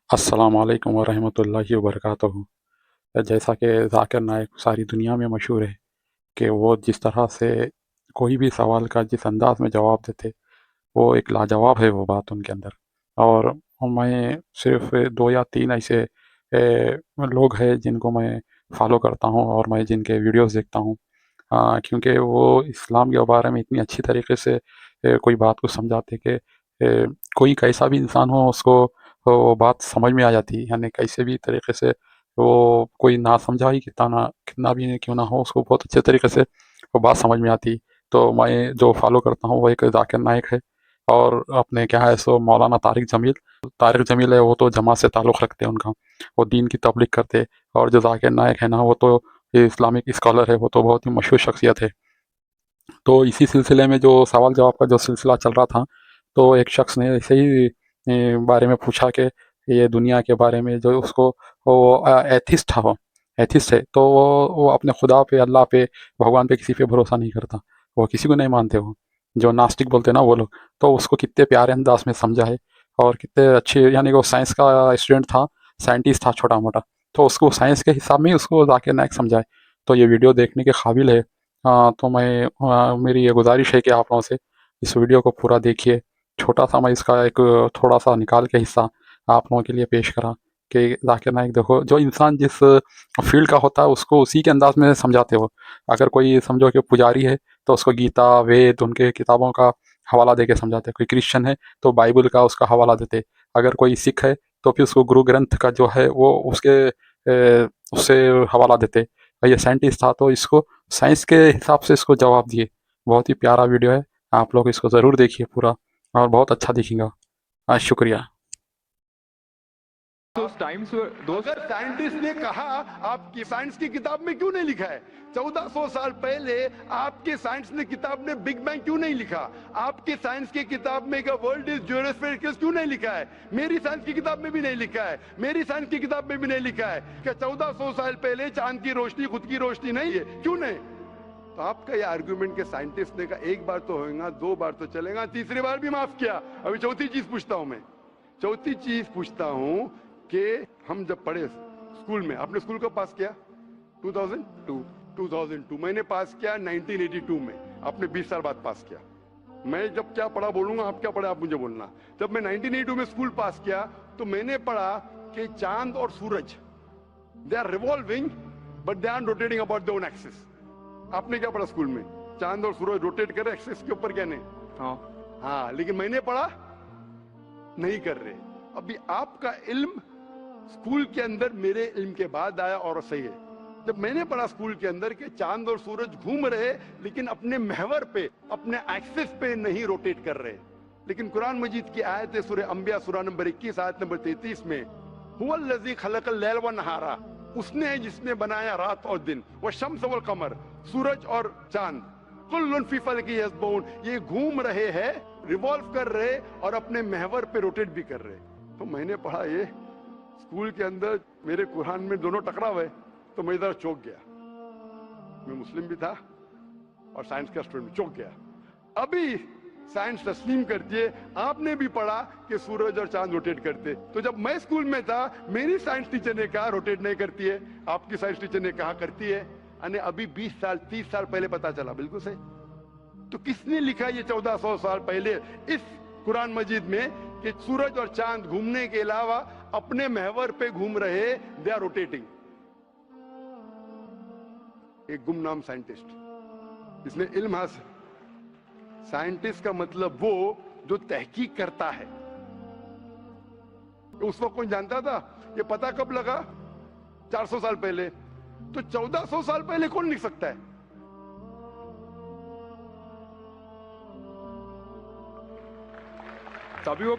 अस्सलाम वालेकुम वरहमतुल्लाहि वबरकातुहू। जैसा कि ज़ाकिर नाइक सारी दुनिया में मशहूर है कि वो जिस तरह से कोई भी सवाल का जिस अंदाज़ में जवाब देते, वो एक लाजवाब है वो बात उनके अंदर। और मैं सिर्फ़ 2 या 3 ऐसे लोग हैं जिनको मैं फ़ॉलो करता हूँ और मैं जिनके वीडियोज़ देखता हूँ। क्योंकि वो इस्लाम के बारे में इतनी अच्छी तरीके से कोई बात को समझाते कि कोई कैसा भी इंसान हो उसको वो बात समझ में आ जाती है। यानी कैसे भी तरीके से वो कोई ना समझा ही कितना भी क्यों ना हो उसको बहुत अच्छे तरीके से वो बात समझ में आती। तो मैं जो फ़ॉलो करता हूँ वो एक ज़ाकिर नाइक है और अपने क्या है सो मौलाना तारिक जमील। तारिक जमील है वो तो जमात से ताल्लुक़ रखते हैं उनका, वो दीन की तबलीग करते। और जो ज़ाकिर नाइक है ना वो तो ये इस्लामिक स्कॉलर है, वो तो बहुत ही मशहूर शख्सियत है। तो इसी सिलसिले में जो सवाल-जवाब का जो सिलसिला चल रहा था, तो एक शख्स ने ऐसे ही बारे में पूछा कि ये दुनिया के बारे में जो उसको वो एथिस्ट था वो, एथिस्ट है। तो वो अपने खुदा पे, अल्लाह पे, भगवान पे किसी पे भरोसा नहीं करता। वो किसी को नहीं मानते वो, जो नास्तिक बोलते हैं ना वो लोग। तो उसको कितने प्यारे अंदाज़ में समझा है और कितने अच्छे यानी कि वो साइंस का स्टूडेंट था, साइंटिस्ट था छोटा-मोटा। तो उसको साइंस के हिसाब में ही उसको ज़ाकिर नाइक समझाए। तो ये वीडियो देखने के काबिल है। तो मैं मेरी ये गुज़ारिश है कि आप लोगों से इस वीडियो को पूरा देखिए। छोटा-सा मैं इसका एक थोड़ा-सा निकाल के हिस्सा आप लोगों के लिए पेश करा कि ज़ाकिर नाइक देखो, जो इंसान जिस फ़ील्ड का होता है उसको उसी के अंदाज़ में समझाते हो। अगर कोई समझो कि पुजारी है, तो उसको गीता, वेद, उनके किताबों का हवाला देके समझाते। कोई क्रिश्चियन है, तो बाइबल का उसका हवाला देते। अगर कोई सिख है, तो फिर उसको गुरु ग्रंथ का जो है वो उससे हवाला देते। और ये साइंटिस्ट था तो इसको साइंस के हिसाब से इसको जवाब दिए। बहुत ही प्यारा वीडियो है, आप लोग इसको ज़रूर देखिए पूरा और बहुत अच्छा दिखेगा। शुक्रिया। those times were those अगर साइंटिस्ट ने कहा, आपकी साइंस की किताब में क्यों नहीं लिखा है? 1400 साल पहले आपके साइंस ने किताब में बिग बैंग क्यों नहीं लिखा? आपके साइंस की किताब में वर्ल्ड इज ज्यूरोस्फेरिकल क्यों नहीं लिखा है? मेरी साइंस की किताब में भी नहीं लिखा है, मेरी साइंस की किताब में भी नहीं लिखा है कि 1400 साल पहले चांद की रोशनी खुद की रोशनी नहीं है। क्यों नहीं? तो आपका ये आर्गुमेंट के साइंटिस्ट ने कहा एक बार तो होगा, 2 बार तो चलेगा, तीसरी बार भी माफ किया। अभी चौथी चीज पूछता हूं मैं, चौथी चीज पूछता हूं कि हम जब पढ़े स्कूल में, आपने स्कूल कब पास किया? 2002। 2002 मैंने पास किया 1982 में, आपने 20 साल बाद पास किया। मैं जब क्या पढ़ा बोलूंगा, आप क्या पढ़ा आप मुझे बोलना। जब मैं 1982 में स्कूल पास किया तो मैंने पढ़ा कि चांद और सूरज they are revolving but they are rotating about their own axis. आपने क्या पढ़ा स्कूल में? चांद और सूरज रोटेट कर रहे एक्सिस के ऊपर, क्या नहीं? हाँ, लेकिन मैंने पढ़ा नहीं कर रहे। अभी आपका इल्म स्कूल के अंदर मेरे इल्म के बाद आया और सही है। जब मैंने पढ़ा स्कूल के अंदर कि चांद और सूरज घूम रहे लेकिन अपने महवर पे, अपने एक्सिस पे नहीं रोटेट कर रहे। लेकिन कुरान मजीद की आयत है सूरह अंबिया सूरह नंबर 21 आयत नंबर 33 में, हुवल्लज़ी खलक़ल लैल व नहारा, उसने है जिसने बनाया रात और दिन, वह शम्स वल कमर, सूरज और चांद, कुल्लुन फी फलकी यस्बहून, ये घूम रहे हैं, रिवॉल्व कर रहे और अपने महवर पे रोटेट भी कर रहे। तो मैंने पढ़ा ये स्कूल के अंदर, मेरे कुरान में दोनों टकराव है, तो मैं इधर चौंक गया। मैं मुस्लिम भी था और साइंस का स्टूडेंट, चौंक गया। अभी साइंस तस्लीम करती है, आपने भी पढ़ा कि सूरज और चांद रोटेट करते। तो जब मैं स्कूल में था मेरी साइंस टीचर ने कहा रोटेट नहीं करती है, आपकी साइंस टीचर ने कहा करती है। अने अभी 20 साल 30 साल पहले पता चला, बिल्कुल सही। तो किसने लिखा ये 1400 साल पहले इस कुरान मजीद में कि सूरज और चांद घूमने के अलावा अपने महवर पे घूम रहे, दे आर रोटेटिंग? एक गुमनाम साइंटिस्ट, इसने इल्म हासिल। साइंटिस्ट का मतलब वो जो तहकीक करता है। उस वक्त कौन जानता था? ये पता कब लगा? 400 साल पहले। तो 1400 साल पहले कौन लिख सकता है? तभी वो